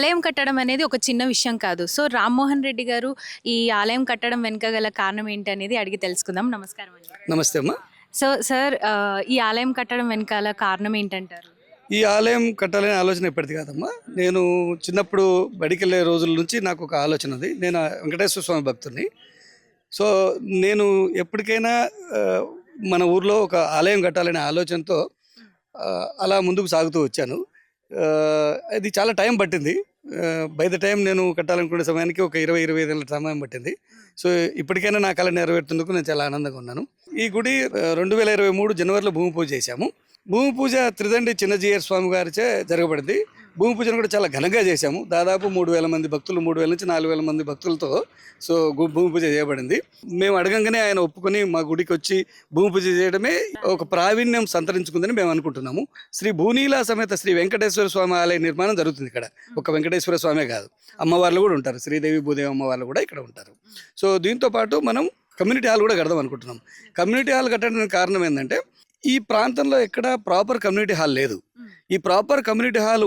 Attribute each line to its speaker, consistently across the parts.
Speaker 1: ఆలయం కట్టడం అనేది ఒక చిన్న విషయం కాదు. సో, రామ్మోహన్ రెడ్డి గారు ఈ ఆలయం కట్టడం వెనుక గల కారణం ఏంటనేది అడిగి తెలుసుకుందాం. నమస్కారం అండి.
Speaker 2: నమస్తే అమ్మా.
Speaker 1: సో, సార్ ఈ ఆలయం కట్టడం వెనకాల కారణం ఏంటంటారు?
Speaker 2: ఈ ఆలయం కట్టాలనే ఆలోచన ఎప్పటిది కాదమ్మా. నేను చిన్నప్పుడు బడికెళ్ళే రోజుల నుంచి నాకు ఒక ఆలోచన ఉంది. నేను వెంకటేశ్వర స్వామి భక్తుడిని. సో నేను ఎప్పటికైనా మన ఊర్లో ఒక ఆలయం కట్టాలనే ఆలోచనతో అలా ముందుకు సాగుతూ వచ్చాను. అది చాలా టైం పట్టింది. బై ద టైం నేను కట్టాలనుకునే సమయానికి ఒక 20-25 ఏళ్ళ సమయం పట్టింది. సో ఇప్పటికైనా నా కళ నెరవేరుతుందుకు నేను చాలా ఆనందంగా ఉన్నాను. ఈ గుడి 2023 జనవరిలో భూమి పూజ చేశాము. భూమి పూజ త్రిదండి చిన్నజీయర్ స్వామి గారిచే జరగబడింది. భూమి పూజను కూడా చాలా ఘనంగా చేశాము. దాదాపు 3,000 మంది భక్తులు, 3,000 నుంచి 4,000 మంది భక్తులతో భూమి పూజ చేయబడింది. మేము అడగంగానే ఆయన ఒప్పుకొని మా గుడికి వచ్చి భూమి పూజ చేయడమే ఒక ప్రావీణ్యం సంతరించుకుందని మేము అనుకుంటున్నాము. శ్రీ భూనీలా సమేత శ్రీ వెంకటేశ్వర స్వామి ఆలయ నిర్మాణం జరుగుతుంది ఇక్కడ. ఒక వెంకటేశ్వర స్వామే కాదు, అమ్మవార్లు కూడా ఉంటారు. శ్రీదేవి భూదేవి అమ్మవార్లు కూడా ఇక్కడ ఉంటారు. సో దీంతో పాటు మనం కమ్యూనిటీ హాల్ కూడా కడదాం అనుకుంటున్నాం. కమ్యూనిటీ హాల్ కట్టడానికి కారణం ఏంటంటే ఈ ప్రాంతంలో ఎక్కడ ప్రాపర్ కమ్యూనిటీ హాల్ లేదు. ఈ ప్రాపర్ కమ్యూనిటీ హాల్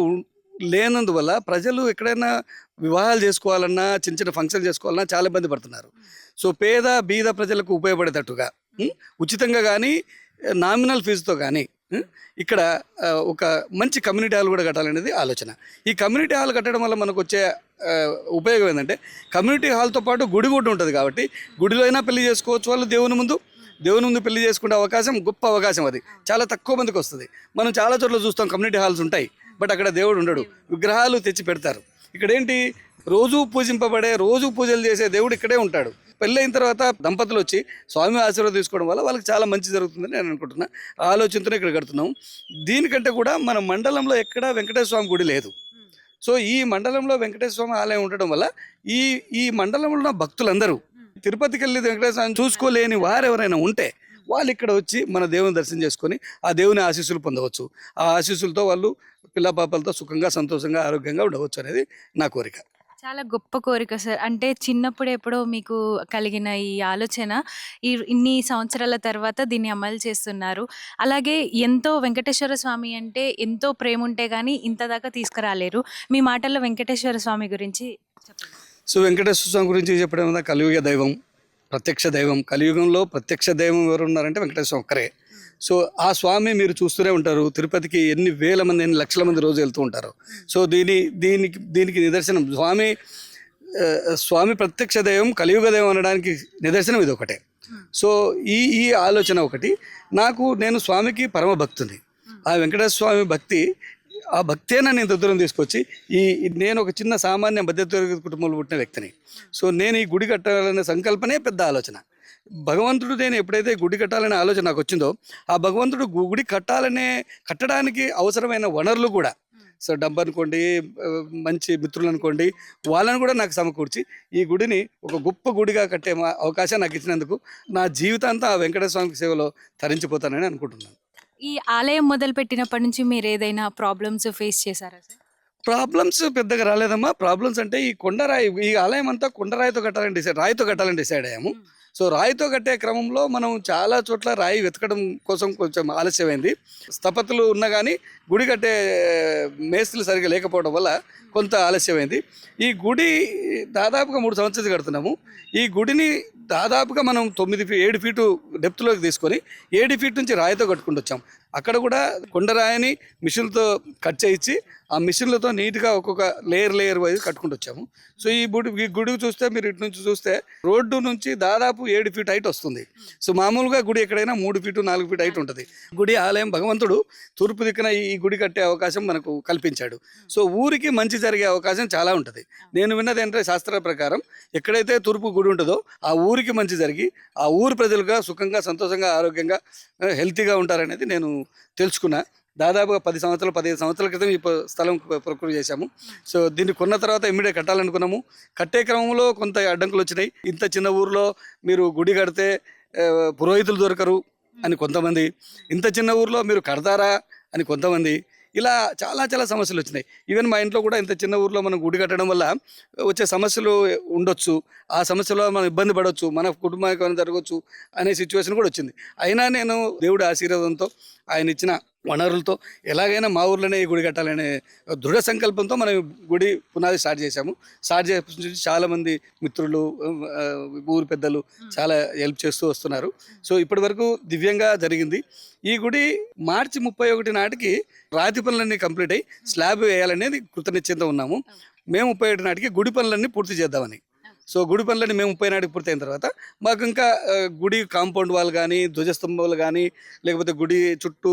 Speaker 2: లేనందువల్ల ప్రజలు ఎక్కడైనా వివాహాలు చేసుకోవాలన్నా, చిన్న చిన్న ఫంక్షన్ చేసుకోవాలన్నా చాలా ఇబ్బంది పడుతున్నారు. సో పేద బీద ప్రజలకు ఉపయోగపడేటట్టుగా ఉచితంగా కానీ నామినల్ ఫీజుతో కానీ ఇక్కడ ఒక మంచి కమ్యూనిటీ హాల్ కూడా కట్టాలనేది ఆలోచన. ఈ కమ్యూనిటీ హాల్ కట్టడం వల్ల మనకు వచ్చే ఉపయోగం ఏంటంటే కమ్యూనిటీ హాల్తో పాటు గుడి కూడా ఉంటుంది కాబట్టి గుడిలో అయినా పెళ్లి చేసుకోవచ్చు. వాళ్ళు దేవుని ముందు పెళ్లి చేసుకునే అవకాశం, గొప్ప అవకాశం. అది చాలా తక్కువ మందికి వస్తుంది. మనం చాలా చోట్ల చూస్తాం కమ్యూనిటీ హాల్స్ ఉంటాయి, బట్ అక్కడ దేవుడు ఉండడు, విగ్రహాలు తెచ్చి పెడతారు. ఇక్కడ ఏంటి, రోజు పూజింపబడే, రోజు పూజలు చేసే దేవుడు ఇక్కడే ఉంటాడు. పెళ్ళైన తర్వాత దంపతులు వచ్చి స్వామి ఆశీర్వాదం తీసుకోవడం వల్ల వాళ్ళకి చాలా మంచి జరుగుతుందని నేను అనుకుంటున్నా. ఆలోచనతోనే ఇక్కడ కడుతున్నాం. దీనికంటే కూడా మన మండలంలో ఎక్కడా వెంకటేశ్వర స్వామి గుడి లేదు. సో ఈ మండలంలో వెంకటేశ్వర స్వామి ఆలయం ఉండడం వల్ల ఈ మండలంలో ఉన్న భక్తులందరూ తిరుపతికి వెళ్ళి వెంకటేశ్వర స్వామిని చూసుకోలేని వారు ఎవరైనా ఉంటే వాళ్ళు ఇక్కడ వచ్చి మన దేవుని దర్శనం చేసుకొని ఆ దేవుని ఆశీస్సులు పొందవచ్చు. ఆ ఆశీస్సులతో వాళ్ళు పిల్ల పాపలతో సుఖంగా, సంతోషంగా, ఆరోగ్యంగా ఉండవచ్చు అనేది నా కోరిక.
Speaker 1: చాలా గొప్ప కోరిక సార్. అంటే చిన్నప్పుడు ఎప్పుడో మీకు కలిగిన ఈ ఆలోచన ఇన్ని సంవత్సరాల తర్వాత దీన్ని అమలు చేస్తున్నారు. అలాగే ఎంతో వెంకటేశ్వర స్వామి అంటే ఎంతో ప్రేమ ఉంటే కానీ ఇంత దాకా తీసుకురాలేరు. మీ మాటల్లో వెంకటేశ్వర స్వామి గురించి చెప్పండి.
Speaker 2: సో వెంకటేశ్వర స్వామి గురించి చెప్పడం వల్ల కలియుగ దైవం, ప్రత్యక్ష దైవం. కలియుగంలో ప్రత్యక్ష దైవం ఎవరు ఉన్నారంటే వెంకటేశ్వర స్వామి ఒక్కరే. సో ఆ స్వామి మీరు చూస్తూనే ఉంటారు. తిరుపతికి ఎన్ని వేల మంది, ఎన్ని లక్షల మంది రోజు వెళ్తూ ఉంటారు. సో దీనికి నిదర్శనం స్వామి ప్రత్యక్ష దైవం, కలియుగ దైవం అనడానికి నిదర్శనం ఇది ఒకటే. సో ఈ ఆలోచన ఒకటి. నేను స్వామికి పరమ భక్తుని. ఆ వెంకటేశ్వర స్వామి భక్తి, ఆ భక్తేనా నేను దూరం తీసుకొచ్చి నేను ఒక చిన్న సామాన్య మధ్యతరగతి కుటుంబంలో పుట్టిన వ్యక్తిని. సో నేను ఈ గుడి కట్టాలనే సంకల్పనే పెద్ద ఆలోచన. భగవంతుడు, నేను ఎప్పుడైతే గుడి కట్టాలనే ఆలోచన నాకు వచ్చిందో, ఆ భగవంతుడు గుడి కట్టడానికి అవసరమైన వనరులు కూడా, సో డబ్బు అనుకోండి, మంచి మిత్రులు అనుకోండి, వాళ్ళని కూడా నాకు సమకూర్చి ఈ గుడిని ఒక గొప్ప గుడిగా కట్టే అవకాశం నాకు ఇచ్చినందుకు నా జీవితాంతా ఆ వెంకటేశ్వర స్వామి సేవలో తరించిపోతానని అనుకుంటున్నాను.
Speaker 1: ఈ ఆలయం మొదలుపెట్టినప్పటి నుంచి మీరు ఏదైనా ప్రాబ్లమ్స్ ఫేస్ చేశారా సార్?
Speaker 2: ప్రాబ్లమ్స్ పెద్దగా రాలేదమ్మా. ప్రాబ్లమ్స్ అంటే ఈ ఆలయం అంతా రాయితో కట్టాలని డిసైడ్ అయ్యాము. సో రాయితో కట్టే క్రమంలో మనం చాలా చోట్ల రాయి వెతకడం కోసం కొంచెం ఆలస్యమైంది. స్థపతులు ఉన్నా కానీ గుడి కట్టే మేస్త్రులు సరిగ్గా లేకపోవడం వల్ల కొంత ఆలస్యమైంది. ఈ గుడి దాదాపుగా 3 సంవత్సరాలు కడుతున్నాము. ఈ గుడిని దాదాపుగా మనం 7 ఫీటు డెప్త్లోకి తీసుకొని 7 ఫీట్ నుంచి రాయితో కట్టుకుంటూ వచ్చాం. అక్కడ కూడా కొండరాయిని మిషన్లతో కట్ చేయించి ఆ మిషన్లతో నీట్గా ఒక్కొక్క లేయర్ వైజ్ కట్టుకుంటూ వచ్చాము. సో ఈ గుడి చూస్తే, మీరు ఇటు నుంచి చూస్తే రోడ్డు నుంచి దాదాపు 7 ఫీట్ హైట్ వస్తుంది. సో మామూలుగా గుడి ఎక్కడైనా 3 ఫీటు 4 ఫీట్ హైట్ ఉంటుంది. గుడి ఆలయం భగవంతుడు తూర్పు దిక్కున ఈ గుడి కట్టే అవకాశం మనకు కల్పించాడు. సో ఊరికి మంచి జరిగే అవకాశం చాలా ఉంటుంది. నేను విన్నది ఏంటంటే శాస్త్రాల ప్రకారం ఎక్కడైతే తూర్పు గుడి ఉంటుందో ఆ ఊరికి మంచి జరిగి ఆ ఊరు ప్రజలుగా సుఖంగా, సంతోషంగా, ఆరోగ్యంగా, హెల్తీగా ఉంటారనేది నేను తెలుసుకున్నా. దాదాపుగా 15 సంవత్సరాల క్రితం ఈ స్థలం ప్రకృతి చేశాము. సో దీన్ని కొన్న తర్వాత ఇమ్మీడియట్ కట్టాలనుకున్నాము. కట్టే క్రమంలో కొంత అడ్డంకులు వచ్చినాయి. ఇంత చిన్న ఊరిలో మీరు గుడి కడితే పురోహితులు దొరకరు అని కొంతమంది, ఇంత చిన్న ఊరిలో మీరు కడతారా అని కొంతమంది, ఇలా చాలా సమస్యలు వచ్చినాయి. ఈవెన్ మా ఇంట్లో కూడా ఇంత చిన్న ఊరిలో మనం గుడి కట్టడం వల్ల వచ్చే సమస్యలు ఉండొచ్చు. ఆ సమస్యలో మనం ఇబ్బంది పడవచ్చు, మన కుటుంబానికి జరగవచ్చు అనే సిచ్యువేషన్ కూడా వచ్చింది. అయినా నేను దేవుడి ఆశీర్వాదంతో, ఆయన ఇచ్చిన వనరులతో ఎలాగైనా మా ఊర్లోనే ఈ గుడి కట్టాలనే దృఢ సంకల్పంతో మనం గుడి పునాది స్టార్ట్ చేశాము. స్టార్ట్ చేసి చాలామంది మిత్రులు, ఆ, ఊరు పెద్దలు చాలా హెల్ప్ చేస్తూ వస్తున్నారు. సో ఇప్పటి వరకు దివ్యంగా జరిగింది. ఈ గుడి మార్చి 31 నాటికి రాతి పనులన్నీ కంప్లీట్ అయ్యి స్లాబ్ వేయాలనేది కృతనిశ్చయంతో ఉన్నాము. మేము 31 నాటికి గుడి పనులన్నీ పూర్తి చేద్దామని. సో గుడి పనులన్నీ మేము 30 నాటికి పూర్తయిన తర్వాత మాకు ఇంకా గుడి కాంపౌండ్ వాల్ కానీ, ధ్వజస్తంభాలు కానీ, లేకపోతే గుడి చుట్టూ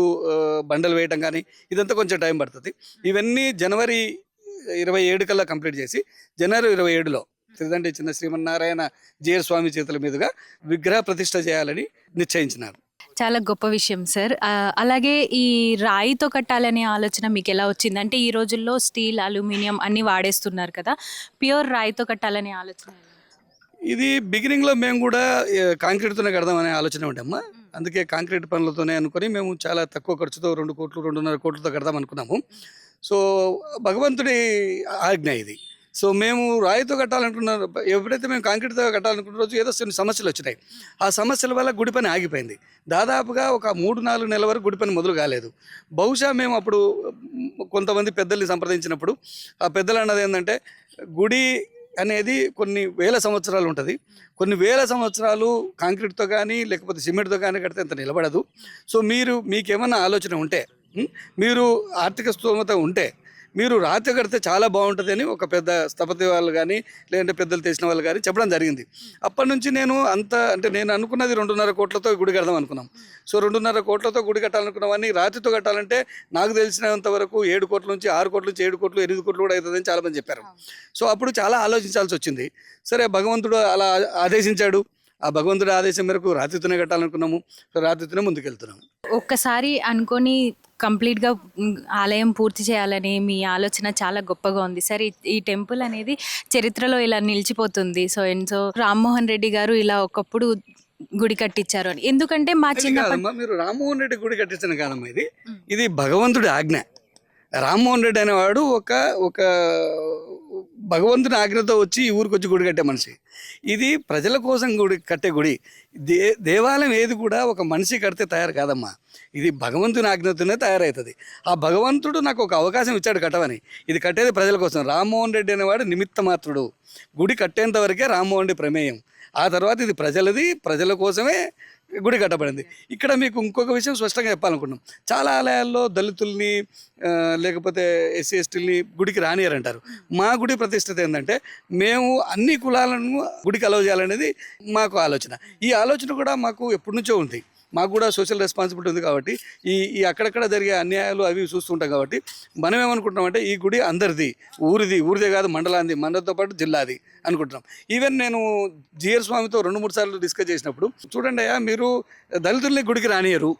Speaker 2: బండలు వేయటం కానీ, ఇదంతా కొంచెం టైం పడుతుంది. ఇవన్నీ జనవరి 27 కల్లా కంప్లీట్ చేసి జనవరి 27లో తిరుదండి చిన్న శ్రీమన్నారాయణ జీయర్ స్వామి చేతుల మీదుగా విగ్రహ ప్రతిష్ఠ చేయాలని నిశ్చయించినారు.
Speaker 1: చాలా గొప్ప విషయం సార్. అలాగే ఈ రాయితో కట్టాలనే ఆలోచన మీకు ఎలా వచ్చింది? అంటే ఈ రోజుల్లో స్టీల్, అల్యూమినియం అన్నీ వాడేస్తున్నారు కదా, ప్యూర్ రాయితో కట్టాలనే ఆలోచన ఎలా వచ్చింది?
Speaker 2: ఇది బిగినింగ్లో మేము కూడా కాంక్రీట్తోనే కడదామనే ఆలోచన ఉండమ్మా. అందుకే కాంక్రీట్ పనులతోనే అనుకొని మేము చాలా తక్కువ ఖర్చుతో 2 కోట్లు 2.5 కోట్లతో కడదాం అనుకున్నాము. సో భగవంతుడి ఆజ్ఞ ఇది. సో మేము రాయితో కట్టాలనుకున్న ఎప్పుడైతే మేము కాంక్రీట్తో కట్టాలనుకున్న రోజు ఏదో కొన్ని సమస్యలు వచ్చినాయి. ఆ సమస్యల వల్ల గుడి పని ఆగిపోయింది. దాదాపుగా ఒక 3-4 నెలల వరకు గుడి పని మొదలు కాలేదు. బహుశా మేము అప్పుడు కొంతమంది పెద్దల్ని సంప్రదించినప్పుడు ఆ పెద్దలు అన్నది ఏంటంటే, గుడి అనేది కొన్ని వేల సంవత్సరాలు ఉంటుంది. కొన్ని వేల సంవత్సరాలు కాంక్రీట్తో కానీ లేకపోతే సిమెంట్తో కానీ కడితే అంత నిలబడదు. సో మీకేమన్నా ఆలోచన ఉంటే, మీరు ఆర్థిక స్తోమత ఉంటే మీరు రాతి కడితే చాలా బాగుంటుంది అని ఒక పెద్ద స్థపతి వాళ్ళు కానీ లేదంటే పెద్దలు తెలిసిన వాళ్ళు కానీ చెప్పడం జరిగింది. అప్పటి నుంచి నేను నేను అనుకున్నది 2.5 కోట్లతో గుడి కడదాం అనుకున్నాం. సో 2.5 కోట్లతో గుడి కట్టాలనుకున్నామని రాతితో కట్టాలంటే నాకు తెలిసినంత వరకు 7 కోట్ల నుంచి 6 కోట్ల నుంచి 7 కోట్లు 8 కోట్లు కూడా అవుతుందని చాలామంది చెప్పారు. సో అప్పుడు చాలా ఆలోచించాల్సి వచ్చింది. సరే భగవంతుడు అలా ఆదేశించాడు. ఆ భగవంతుడి ఆదేశం మేరకు రాతితోనే కట్టాలనుకున్నాము. సో రాతితోనే ముందుకెళ్తున్నాము.
Speaker 1: ఒక్కసారి అనుకొని కంప్లీట్గా ఆలయం పూర్తి చేయాలని మీ ఆలోచన చాలా గొప్పగా ఉంది సార్. ఈ టెంపుల్ అనేది చరిత్రలో ఇలా నిలిచిపోతుంది. సో రామ్మోహన్ రెడ్డి గారు ఇలా ఒకప్పుడు గుడి కట్టించారు అని. ఎందుకంటే మా చిన్న
Speaker 2: మీరు రామ్మోహన్ రెడ్డి గుడి కట్టించిన కాదమ్మా, ఇది భగవంతుడి ఆజ్ఞ. రామ్మోహన్ రెడ్డి అనేవాడు ఒక భగవంతుని ఆజ్ఞతో వచ్చి ఈ ఊరికి వచ్చి గుడి కట్టే మనిషి. ఇది ప్రజల కోసం గుడి కట్టే గుడి. దేవాలయం ఏది కూడా ఒక మనిషి కడితే తయారు కాదమ్మా, ఇది భగవంతుని ఆజ్ఞతోనే తయారవుతుంది. ఆ భగవంతుడు నాకు ఒక అవకాశం ఇచ్చాడు కట్టమని. ఇది కట్టేది ప్రజల కోసం. రామ్మోహన్ రెడ్డి అనేవాడు నిమిత్త మాత్రుడు. గుడి కట్టేంత వరకే రామ్మోహన్ రెడ్డి ప్రమేయం. ఆ తర్వాత ఇది ప్రజలది, ప్రజల కోసమే గుడి కట్టబడింది. ఇక్కడ మీకు ఇంకొక విషయం స్పష్టంగా చెప్పాలనుకుంటున్నాం. చాలా ఆలయాల్లో దళితుల్ని లేకపోతే ఎస్సీ ఎస్టీలని గుడికి రానియారంటారు. మా గుడి ప్రతిష్టత ఏంటంటే మేము అన్ని కులాలను గుడికి అలౌ చేయాలనేది మాకు ఆలోచన. ఈ ఆలోచన కూడా మాకు ఎప్పటి నుంచో ఉంది. మాకు కూడా సోషల్ రెస్పాన్సిబిలిటీ ఉంది కాబట్టి ఈ అక్కడక్కడ జరిగే అన్యాయాలు అవి చూస్తుంటాం కాబట్టి మనం ఏమనుకుంటున్నామంటే ఈ గుడి అందరిది, ఊరిదే కాదు, మండలాంది, మండలంతో పాటు జిల్లాది అనుకుంటున్నాం. ఈవెన్ నేను జీయర్ స్వామితో 2-3 సార్లు డిస్కస్ చేసినప్పుడు, చూడండి అయ్యా, మీరు దళితుల్ని గుడికి రానియరు,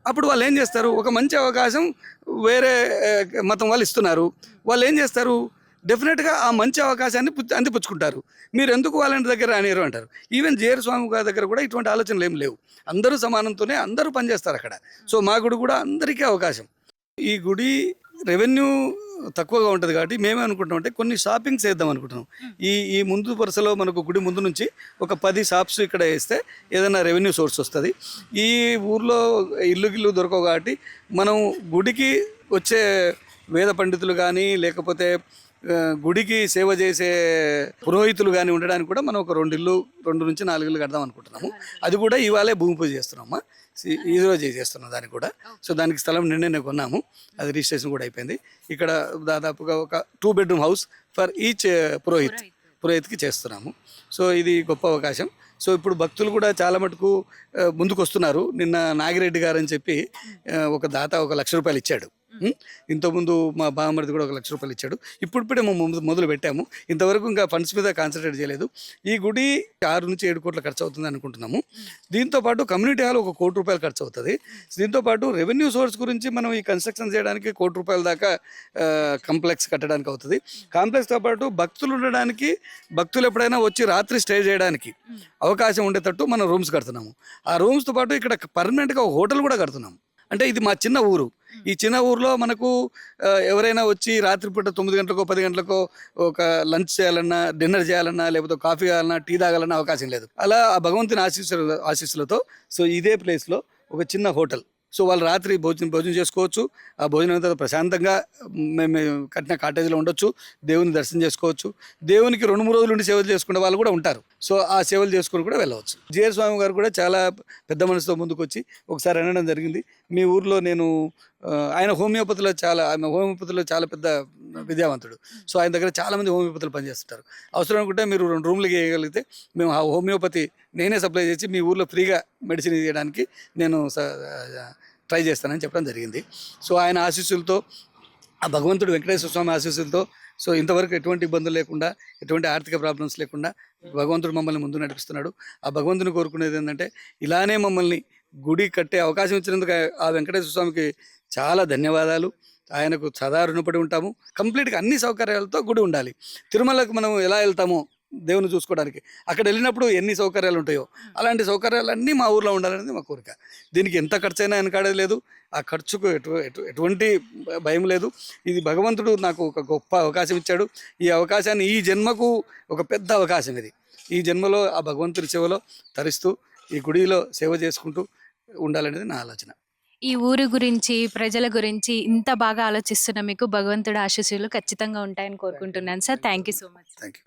Speaker 2: అప్పుడు వాళ్ళు ఏం చేస్తారు? ఒక మంచి అవకాశం వేరే మతం వాళ్ళు ఇస్తున్నారు, వాళ్ళు ఏం చేస్తారు? డెఫినెట్గా ఆ మంచి అవకాశాన్ని అందిపుచ్చుకుంటారు. మీరు ఎందుకు వాళ్ళ దగ్గర రానియరు అంటారు. ఈవెన్ జీయర్ స్వామి గారి దగ్గర కూడా ఇటువంటి ఆలోచనలు ఏం లేవు. అందరూ సమానంతోనే అందరూ పనిచేస్తారు అక్కడ. సో మా గుడి కూడా అందరికీ అవకాశం. ఈ గుడి రెవెన్యూ తక్కువగా ఉంటుంది కాబట్టి మేమే అనుకుంటామంటే కొన్ని షాపింగ్స్ వేద్దాం అనుకుంటున్నాం. ఈ ముందు వరుసలో మనకు గుడి ముందు నుంచి ఒక 10 షాప్స్ ఇక్కడ వేస్తే ఏదైనా రెవెన్యూ సోర్స్ వస్తుంది. ఈ ఊర్లో ఇల్లు దొరకవు కాబట్టి మనం గుడికి వచ్చే వేద పండితులు కానీ లేకపోతే గుడికి సేవ చేసే పురోహితులు కానీ ఉండడానికి కూడా మనం ఒక 2 నుంచి 4 ఇల్లు కడదాం అనుకుంటున్నాము. అది కూడా ఇవాళే భూమి పూజ చేస్తున్నామా, ఈరోజు చేస్తున్నాం దానికి కూడా. సో దానికి స్థలం నిన్నే కొన్నాము, అది రిజిస్ట్రేషన్ కూడా అయిపోయింది. ఇక్కడ దాదాపుగా ఒక 2 బెడ్రూమ్ హౌస్ ఫర్ ఈచ్ పురోహిత్కి చేస్తున్నాము. సో ఇది గొప్ప అవకాశం. సో ఇప్పుడు భక్తులు కూడా చాలా మటుకు ముందుకు వస్తున్నారు. నిన్న నాగిరెడ్డి గారు అని చెప్పి ఒక దాత 1 లక్ష రూపాయలు ఇచ్చాడు. ఇంతకుముందు మా బామ్మడిది కూడా 1 లక్ష రూపాయలు ఇచ్చాడు. ఇప్పుడే మేము మొదలు పెట్టాము. ఇంతవరకు ఇంకా ఫండ్స్ మీద కాన్సన్ట్రేట్ చేయలేదు. ఈ గుడి 6 నుంచి 7 కోట్ల ఖర్చు అవుతుంది అనుకుంటున్నాము. దీంతోపాటు కమ్యూనిటీ హాల్ 1 కోటి రూపాయలు ఖర్చు అవుతుంది. దీంతోపాటు రెవెన్యూ సోర్స్ గురించి మనం ఈ కన్స్ట్రక్షన్ చేయడానికి 1 కోటి రూపాయల దాకా కాంప్లెక్స్ కట్టడానికి అవుతుంది. కాంప్లెక్స్తో పాటు భక్తులు ఉండడానికి, భక్తులు ఎప్పుడైనా వచ్చి రాత్రి స్టే చేయడానికి అవకాశం ఉండేటట్టు మనం రూమ్స్ కడుతున్నాము. ఆ రూమ్స్తో పాటు ఇక్కడ పర్మనెంట్గా ఒక హోటల్ కూడా కడుతున్నాము. అంటే ఇది మా చిన్న ఊరు. ఈ చిన్న ఊరిలో మనకు ఎవరైనా వచ్చి రాత్రిపూట 9 గంటలకో 10 గంటలకో ఒక లంచ్ చేయాలన్నా, డిన్నర్ చేయాలన్నా, లేకపోతే కాఫీ కావాలన్నా, టీ తాగాలన్నా అవకాశం లేదు. అలా ఆ భగవంతుని ఆశీస్సులతో సో ఇదే ప్లేస్లో ఒక చిన్న హోటల్ సో వాళ్ళు రాత్రి భోజనం చేసుకోవచ్చు. ఆ భోజనం తర్వాత ప్రశాంతంగా మేము కట్టిన కాటేజీలో ఉండొచ్చు, దేవుని దర్శనం చేసుకోవచ్చు. దేవునికి 2-3 రోజులు ఉండి సేవలు చేసుకునే వాళ్ళు కూడా ఉంటారు. సో ఆ సేవలు చేసుకుని కూడా వెళ్ళవచ్చు. జిఆర్ స్వామి గారు కూడా చాలా పెద్ద మనసుతో ముందుకు వచ్చి ఒకసారి అనడం జరిగింది, మీ ఊర్లో నేను ఆయన హోమియోపతిలో చాలా పెద్ద విద్యావంతుడు. సో ఆయన దగ్గర చాలామంది హోమియోపతులు పనిచేస్తుంటారు. అవసరం అనుకుంటే మీరు 2 రూమ్లు వేయగలిగితే మేము ఆ హోమియోపతి నేనే సప్లై చేసి మీ ఊర్లో ఫ్రీగా మెడిసిన్ ఇవ్వడానికి నేను ట్రై చేస్తానని చెప్పడం జరిగింది. సో ఆయన ఆశీస్సులతో, ఆ భగవంతుడు వెంకటేశ్వర స్వామి ఆశీస్సులతో, సో ఇంతవరకు ఎటువంటి ఇబ్బందులు లేకుండా, ఎటువంటి ఆర్థిక ప్రాబ్లమ్స్ లేకుండా భగవంతుడు మమ్మల్ని ముందు నడిపిస్తున్నాడు. ఆ భగవంతుని కోరుకునేది ఏంటంటే ఇలానే మమ్మల్ని గుడి కట్టే అవకాశం ఇచ్చినందుకు ఆ వెంకటేశ్వర స్వామికి చాలా ధన్యవాదాలు. ఆయనకు సదా రుణపడి ఉంటాము. కంప్లీట్గా అన్ని సౌకర్యాలతో గుడి ఉండాలి. తిరుమలకు మనం ఎలా వెళ్తామో దేవుని చూసుకోవడానికి, అక్కడ వెళ్ళినప్పుడు ఎన్ని సౌకర్యాలు ఉంటాయో అలాంటి సౌకర్యాలన్నీ మా ఊర్లో ఉండాలనేది మా కోరిక. దీనికి ఎంత ఖర్చు అయినా వెనకాడేది లేదు. ఆ ఖర్చుకు ఎటువంటి భయం లేదు. ఇది భగవంతుడు నాకు ఒక గొప్ప అవకాశం ఇచ్చాడు. ఈ అవకాశాన్ని, ఈ జన్మకు ఒక పెద్ద అవకాశం ఇది. ఈ జన్మలో ఆ భగవంతుడి సేవలో తరిస్తూ ఈ గుడిలో సేవ చేసుకుంటూ ఉండాలనేది నా ఆలోచన.
Speaker 1: ఈ ఊరి గురించి, ప్రజల గురించి ఇంత బాగా ఆలోచిస్తున్న మీకు భగవంతుడి ఆశీస్సులు ఖచ్చితంగా ఉంటాయని కోరుకుంటున్నాను sir. Thank you so much.
Speaker 2: Thank you.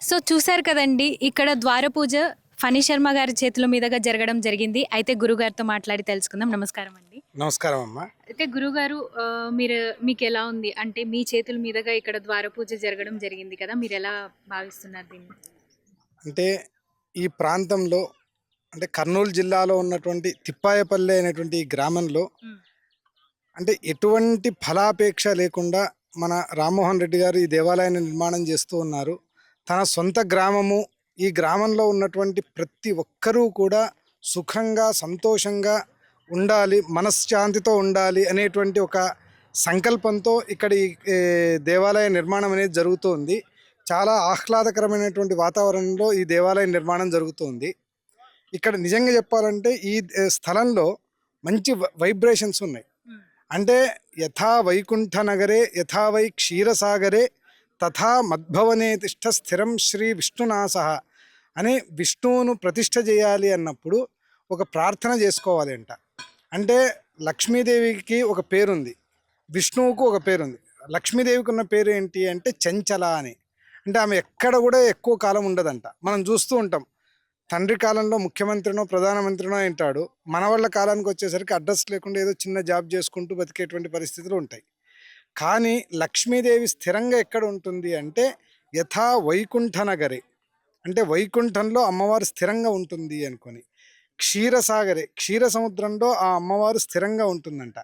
Speaker 1: So చూశారు కదండి, ఇక్కడ ద్వార పూజ ఫణి శర్మ గారి చేతుల మీదుగా జరగడం జరిగింది. అయితే గురుగారితో మాట్లాడి తెలుసుకుందాం. నమస్కారం అండి.
Speaker 3: నమస్కారం అమ్మా.
Speaker 1: అయితే గురుగారు, మీకు ఎలా ఉంది అంటే మీ చేతుల మీదుగా ఇక్కడ ద్వార పూజ జరగడం జరిగింది కదా, మీరు ఎలా భావిస్తున్నారు దీన్ని?
Speaker 3: అంటే ఈ ప్రాంతంలో, అంటే కర్నూలు జిల్లాలో ఉన్నటువంటి తిప్పాయపల్లి అనేటువంటి ఈ గ్రామంలో అంటే ఎటువంటి ఫలాపేక్ష లేకుండా మన రామ్మోహన్ రెడ్డి గారు ఈ దేవాలయాన్ని నిర్మాణం చేస్తూ ఉన్నారు. తన సొంత గ్రామము, ఈ గ్రామంలో ఉన్నటువంటి ప్రతి ఒక్కరూ కూడా సుఖంగా, సంతోషంగా ఉండాలి, మనశ్శాంతితో ఉండాలి అనేటువంటి ఒక సంకల్పంతో ఇక్కడ ఈ దేవాలయ నిర్మాణం అనేది జరుగుతుంది. చాలా ఆహ్లాదకరమైనటువంటి వాతావరణంలో ఈ దేవాలయ నిర్మాణం జరుగుతుంది. ఇక్కడ నిజంగా చెప్పాలంటే ఈ స్థలంలో మంచి వైబ్రేషన్స్ ఉన్నాయి. అంటే యథా వైకుంఠ నగరే యథా వై క్షీరసాగరే తథా మద్భవనే తిష్ట స్థిరం శ్రీ విష్ణునాసః అని విష్ణువును ప్రతిష్ఠ చేయాలి అన్నప్పుడు ఒక ప్రార్థన చేసుకోవాలి అంట. అంటే లక్ష్మీదేవికి ఒక పేరుంది, విష్ణువుకు ఒక పేరుంది. లక్ష్మీదేవికి ఉన్న పేరు ఏంటి అంటే చంచల అని. అంటే ఆమె ఎక్కడ కూడా ఎక్కువ కాలం ఉండదంట. మనం చూస్తూ ఉంటాం, తండ్రి కాలంలో ముఖ్యమంత్రినో ప్రధానమంత్రినో ఉంటాడు, మనవాళ్ళ కాలానికి వచ్చేసరికి అడ్రస్ లేకుండా ఏదో చిన్న జాబ్ చేసుకుంటూ బతికేటువంటి పరిస్థితులు ఉంటాయి. కానీ లక్ష్మీదేవి స్థిరంగా ఎక్కడ ఉంటుంది అంటే యథా వైకుంఠ నగరే, అంటే వైకుంఠంలో అమ్మవారు స్థిరంగా ఉంటుంది అనుకొని. క్షీరసాగరే, క్షీర సముద్రంలో ఆ అమ్మవారు స్థిరంగా ఉంటుందంట.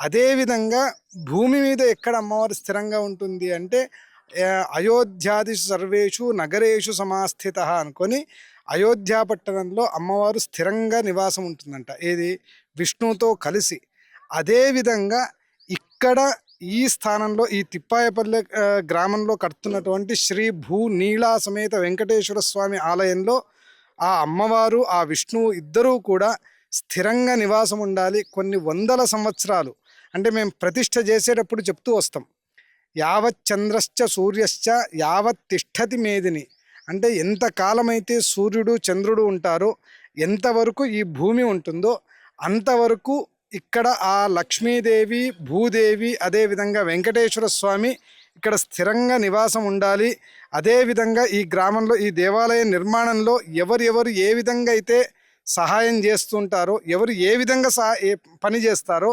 Speaker 3: అదేవిధంగా భూమి మీద ఎక్కడ అమ్మవారు స్థిరంగా ఉంటుంది అంటే అయోధ్యాదిషు సర్వేషు నగరేషు సమాస్థిత అనుకొని అయోధ్య పట్టణంలో అమ్మవారు స్థిరంగా నివాసం ఉంటుందంట. ఏది? విష్ణువుతో కలిసి. అదేవిధంగా ఇక్కడ ఈ స్థానంలో, ఈ తిప్పాయపల్లె గ్రామంలో కడుతున్నటువంటి శ్రీ భూ నీళా సమేత వెంకటేశ్వర స్వామి ఆలయంలో ఆ అమ్మవారు, ఆ విష్ణువు ఇద్దరూ కూడా స్థిరంగా నివాసం ఉండాలి కొన్ని వందల సంవత్సరాలు. అంటే మేము ప్రతిష్ఠ చేసేటప్పుడు చెప్తూ వస్తాం, యావత్ చంద్రశ్చ సూర్యశ్చ యావత్ తిష్టతి మేదిని. అంటే ఎంత కాలమైతే సూర్యుడు చంద్రుడు ఉంటారో, ఎంతవరకు ఈ భూమి ఉంటుందో అంతవరకు ఇక్కడ ఆ లక్ష్మీదేవి, భూదేవి, అదేవిధంగా వెంకటేశ్వర స్వామి ఇక్కడ స్థిరంగా నివాసం ఉండాలి. అదేవిధంగా ఈ గ్రామంలో ఈ దేవాలయ నిర్మాణంలో ఎవరు ఏ విధంగా అయితే సహాయం చేస్తుంటారో, ఎవరు ఏ విధంగా పని చేస్తారో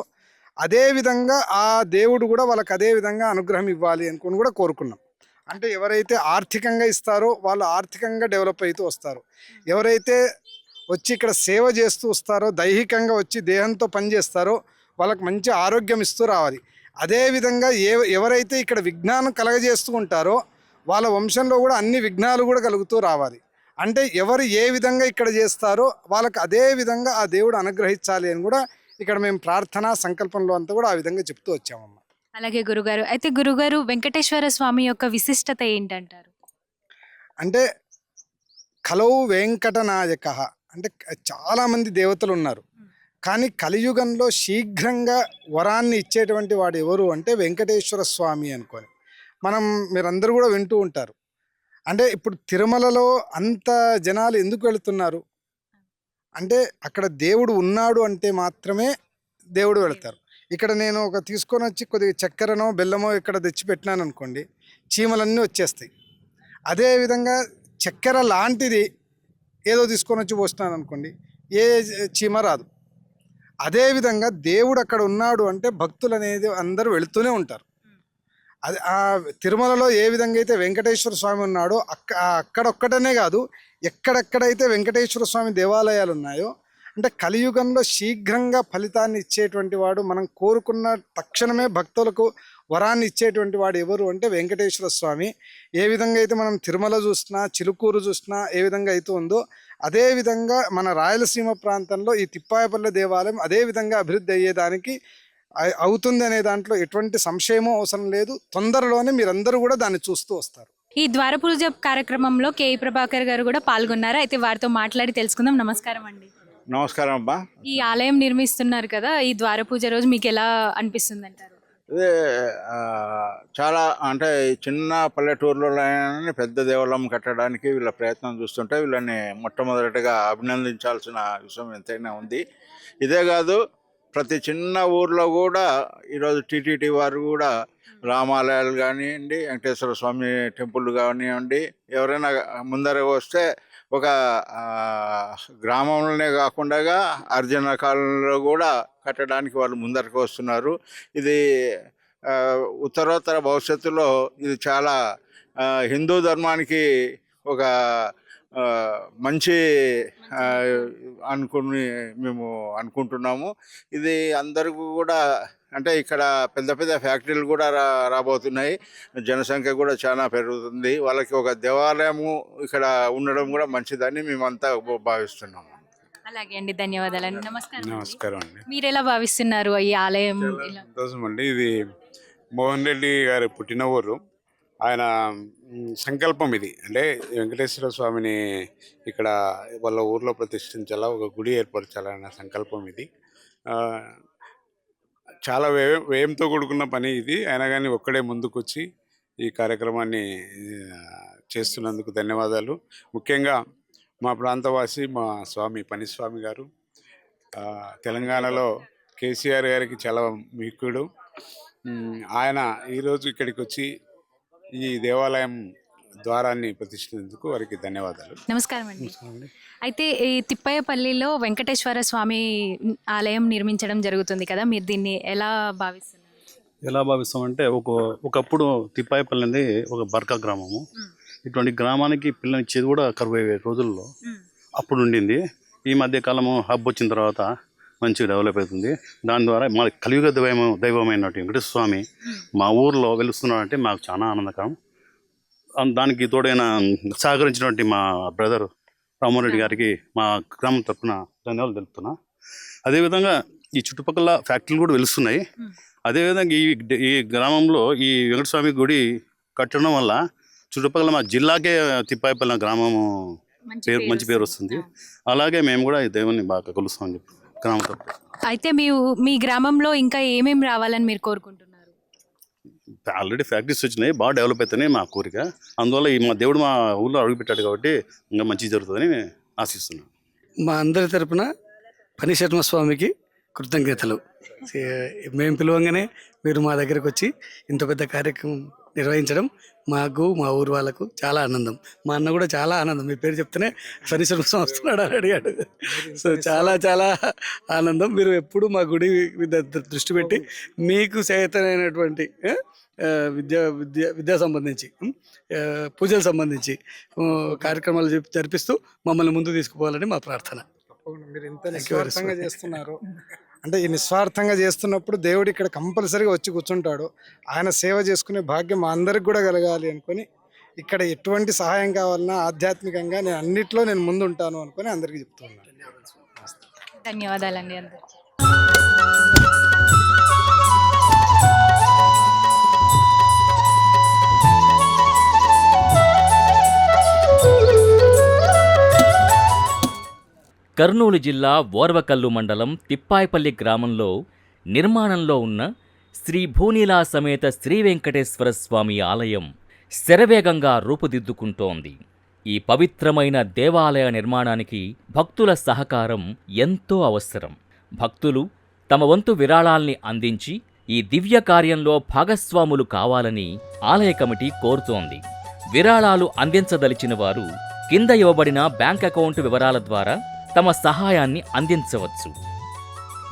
Speaker 3: అదేవిధంగా ఆ దేవుడు కూడా వాళ్ళకి అదే విధంగా అనుగ్రహం ఇవ్వాలి అనుకుని కూడా కోరుకున్నాం. అంటే ఎవరైతే ఆర్థికంగా ఇస్తారో వాళ్ళు ఆర్థికంగా డెవలప్ అవుతూ వస్తారు, ఎవరైతే వచ్చి ఇక్కడ సేవ చేస్తూ వస్తారో, దైహికంగా వచ్చి దేహంతో పనిచేస్తారో వాళ్ళకి మంచి ఆరోగ్యం ఇస్తూ రావాలి. అదేవిధంగా ఎవరైతే ఇక్కడ విఘ్నాన్ని కలగజేస్తూ ఉంటారో వాళ్ళ వంశంలో కూడా అన్ని విఘ్నాలు కూడా కలుగుతూ రావాలి. అంటే ఎవరు ఏ విధంగా ఇక్కడ చేస్తారో వాళ్ళకి అదే విధంగా ఆ దేవుడు అనుగ్రహించాలి అని కూడా ఇక్కడ మేము ప్రార్థన సంకల్పంలో అంతా కూడా ఆ విధంగా చెప్తూ వచ్చామమ్మ.
Speaker 1: అలాగే గురుగారు, అయితే గురుగారు వెంకటేశ్వర స్వామి యొక్క విశిష్టత ఏంటంటారు?
Speaker 3: అంటే కలౌ వెంకటనాయక, అంటే చాలామంది దేవతలు ఉన్నారు, కానీ కలియుగంలో శీఘ్రంగా వరాన్ని ఇచ్చేటువంటి వాడు ఎవరు అంటే వెంకటేశ్వర స్వామి అనుకొని మనం మీరందరూ కూడా వింటూ ఉంటారు. అంటే ఇప్పుడు తిరుమలలో అంత జనాలు ఎందుకు వెళుతున్నారు అంటే అక్కడ దేవుడు ఉన్నాడు అంటే మాత్రమే దేవుడు వెళతారు. ఇక్కడ నేను ఒక తీసుకొని వచ్చి కొద్దిగా చక్కెరనో బెల్లమో ఇక్కడ తెచ్చి పెట్టినాను అనుకోండి, చీమలన్నీ వచ్చేస్తాయి. అదేవిధంగా చక్కెర లాంటిది ఏదో తీసుకొని వచ్చి పోస్తున్నాను అనుకోండి, ఏ చీమ రాదు. అదేవిధంగా దేవుడు అక్కడ ఉన్నాడు అంటే భక్తులు అనేది అందరూ వెళుతూనే ఉంటారు. అది ఆ తిరుమలలో ఏ విధంగా అయితే వెంకటేశ్వర స్వామి ఉన్నాడో అక్కడొక్కటనే కాదు, ఎక్కడెక్కడైతే వెంకటేశ్వర స్వామి దేవాలయాలు ఉన్నాయో అంటే కలియుగంలో శీఘ్రంగా ఫలితాన్ని ఇచ్చేటువంటి వాడు, మనం కోరుకున్న తక్షణమే భక్తులకు వరాన్ని ఇచ్చేటువంటి వాడు ఎవరు అంటే వెంకటేశ్వర స్వామి. ఏ విధంగా అయితే మనం తిరుమల చూసినా, చిలుకూరు చూసినా ఏ విధంగా అయితే ఉందో అదేవిధంగా మన రాయలసీమ ప్రాంతంలో ఈ తిప్పాయపల్లె దేవాలయం అదే విధంగా అభివృద్ధి అయ్యేదానికి అవుతుంది అనే దాంట్లో ఎటువంటి సంశయమో అవసరం లేదు. తొందరలోనే మీరందరూ కూడా దాన్ని చూస్తూ వస్తారు.
Speaker 1: ఈ ద్వారపూజ కార్యక్రమంలో కేఈ ప్రభాకర్ గారు కూడా పాల్గొన్నారు. అయితే వారితో మాట్లాడి తెలుసుకుందాం. నమస్కారం అండి.
Speaker 4: నమస్కారం అమ్మా.
Speaker 1: ఈ ఆలయం నిర్మిస్తున్నారు కదా, ఈ ద్వారపూజ రోజు మీకు ఎలా అనిపిస్తుంది అంటారు?
Speaker 4: ఇదే చాలా అంటే చిన్న పల్లెటూరులో పెద్ద దేవాలయం కట్టడానికి వీళ్ళ ప్రయత్నం చూస్తుంటే వీళ్ళని మొట్టమొదటిగా అభినందించాల్సిన విషయం ఎంతైనా ఉంది. ఇదే కాదు, ప్రతి చిన్న ఊర్లో కూడా ఈరోజు టీటీడీ వారు కూడా రామాలయాలు కానివ్వండి, వెంకటేశ్వర స్వామి టెంపుల్ కానివ్వండి, ఎవరైనా ముందర వస్తే ఒక గ్రామంలోనే కాకుండా అర్జున కాలంలో కూడా కట్టడానికి వాళ్ళు ముందరకు వస్తున్నారు. ఇది ఉత్తరోత్తర భవిష్యత్తులో ఇది చాలా హిందూ ధర్మానికి ఒక మంచి మేము అనుకుంటున్నాము. ఇది అందరికీ కూడా అంటే ఇక్కడ పెద్ద పెద్ద ఫ్యాక్టరీలు కూడా రాబోతున్నాయి, జనసంఖ్య కూడా చాలా పెరుగుతుంది. వాళ్ళకి ఒక దేవాలయము ఇక్కడ ఉండడం కూడా మంచిదని మేమంతా భావిస్తున్నాము.
Speaker 1: అలాగే అండి, ధన్యవాదాలండి. నమస్కారం.
Speaker 5: నమస్కారం అండి.
Speaker 1: మీరు ఎలా భావిస్తున్నారు ఈ ఆలయం?
Speaker 5: సంతోషం అండి. ఇది మోహన్ రెడ్డి గారి పుట్టిన ఊరు. ఆయన సంకల్పం ఇది. అంటే వెంకటేశ్వర స్వామిని ఇక్కడ వాళ్ళ ఊర్లో ప్రతిష్ఠించాలా, ఒక గుడి ఏర్పరచాలన్న సంకల్పం ఇది. చాలా వ్యయంతో కూడుకున్న పని ఇది. అయినా కానీ ఒక్కడే ముందుకొచ్చి ఈ కార్యక్రమాన్ని చేస్తున్నందుకు ధన్యవాదాలు. ముఖ్యంగా మా ప్రాంతవాసి మా స్వామి పనిస్వామి గారు తెలంగాణలో కేసీఆర్ గారికి చాలా మిక్కుడు. ఆయన ఈరోజు ఇక్కడికి వచ్చి ఈ దేవాలయం ద్వారాన్ని ప్రతిష్ఠించేందుకు వారికి ధన్యవాదాలు.
Speaker 1: నమస్కారం అండి. అయితే ఈ తిప్పయ్యపల్లిలో వెంకటేశ్వర స్వామి ఆలయం నిర్మించడం జరుగుతుంది కదా, మీరు దీన్ని ఎలా భావిస్తున్నారు?
Speaker 6: ఎలా భావిస్తామంటే ఒకప్పుడు తిప్పాయపల్లి అనేది ఒక బర్కా గ్రామము. ఇటువంటి గ్రామానికి పిల్లనిచ్చేది కూడా కరువయ్యే రోజుల్లో అప్పుడు ఉండింది. ఈ మధ్య కాలము హబ్ వచ్చిన తర్వాత మంచిగా డెవలప్ అవుతుంది. దాని ద్వారా మా కలియుగ దైవమైనటువంటి వెంకటేశ్వర స్వామి మా ఊర్లో వెలుస్తున్నాడంటే మాకు చాలా ఆనందకరం. దానికి తోడైన సహకరించినటువంటి మా బ్రదర్ రామారెడ్డి గారికి మా గ్రామం తరఫున ధన్యవాదాలు తెలుపుతున్నా. అదేవిధంగా ఈ చుట్టుపక్కల ఫ్యాక్టరీలు కూడా వెలుస్తున్నాయి. అదేవిధంగా ఈ గ్రామంలో ఈ వెంకటస్వామి గుడి కట్టడం వల్ల చుట్టుపక్కల మా జిల్లాకే తిప్పాయపల్లి గ్రామము మంచి పేరు వస్తుంది. అలాగే మేము కూడా ఈ దేవుని బాగా కొలుస్తామని చెప్పి గ్రామం తరఫున.
Speaker 1: అయితే మీ గ్రామంలో ఇంకా ఏమేమి రావాలని మీరు కోరుకుంటున్నారు?
Speaker 6: ఆల్రెడీ ఫ్యాక్టరీస్ వచ్చినాయి, బాగా డెవలప్ అవుతాయి మా కోరిక. అందువల్ల మా దేవుడు మా ఊళ్ళో అడుగుపెట్టాడు కాబట్టి ఇంకా మంచి జరుగుతుందని ఆశిస్తున్నాం.
Speaker 2: మా అందరి తరపున పనిశర్మ స్వామికి కృతజ్ఞతలు. మేము పిలవంగానే మీరు మా దగ్గరకు వచ్చి ఇంత పెద్ద కార్యక్రమం నిర్వహించడం మాకు మా ఊరు వాళ్ళకు చాలా ఆనందం. మా అన్న కూడా చాలా ఆనందం. మీ పేరు చెప్తేనే పనిశర్మ స్వామి వస్తున్నాడు అని అడిగాడు. సో చాలా చాలా ఆనందం. మీరు ఎప్పుడు మా గుడి మీద దృష్టి పెట్టి మీకు చేతనైనటువంటి విద్యా సంబంధించి పూజలు సంబంధించి కార్యక్రమాలు జరిపిస్తూ మమ్మల్ని ముందుకు తీసుకుపోవాలని మా ప్రార్థన.
Speaker 3: మీరు ఇంత నిస్వార్థంగా చేస్తున్నారు అంటే ఈ నిస్వార్థంగా చేస్తున్నప్పుడు దేవుడు ఇక్కడ కంపల్సరీగా వచ్చి కూర్చుంటాడు. ఆయన సేవ చేసుకునే భాగ్యం మా అందరికి కూడా కలగాలి అనుకొని ఇక్కడ ఎటువంటి సహాయం కావాలన్నా ఆధ్యాత్మికంగా నేను అన్నిట్లో నేను ముందు ఉంటాను అనుకొని అందరికీ చెప్తూ ఉన్నాను.
Speaker 1: ధన్యవాదాలండి అందరికీ.
Speaker 7: కర్నూలు జిల్లా ఓర్వకల్లు మండలం తిప్పాయిపల్లి గ్రామంలో నిర్మాణంలో ఉన్న శ్రీ భూనీలా సమేత శ్రీ వెంకటేశ్వర స్వామి ఆలయం శరవేగంగా రూపుదిద్దుకుంటోంది. ఈ పవిత్రమైన దేవాలయ నిర్మాణానికి భక్తుల సహకారం ఎంతో అవసరం. భక్తులు తమ వంతు విరాళాల్ని అందించి ఈ దివ్య కార్యంలో భాగస్వాములు కావాలని ఆలయ కమిటీ కోరుతోంది. విరాళాలు అందించదలిచిన వారు కింద ఇవ్వబడిన బ్యాంక్ అకౌంట్ వివరాల ద్వారా తమ సహాయాన్ని అందించవచ్చు.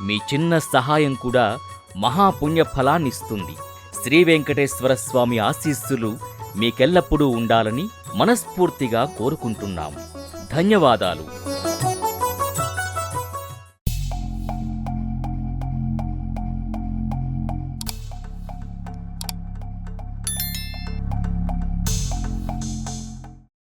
Speaker 7: మీ చిన్న సహాయం కూడా మహాపుణ్య ఫలాన్నిస్తుంది. శ్రీ వెంకటేశ్వర స్వామి ఆశీస్సులు మీకెల్లప్పుడూ ఉండాలని మనస్ఫూర్తిగా కోరుకుంటున్నాము. ధన్యవాదాలు.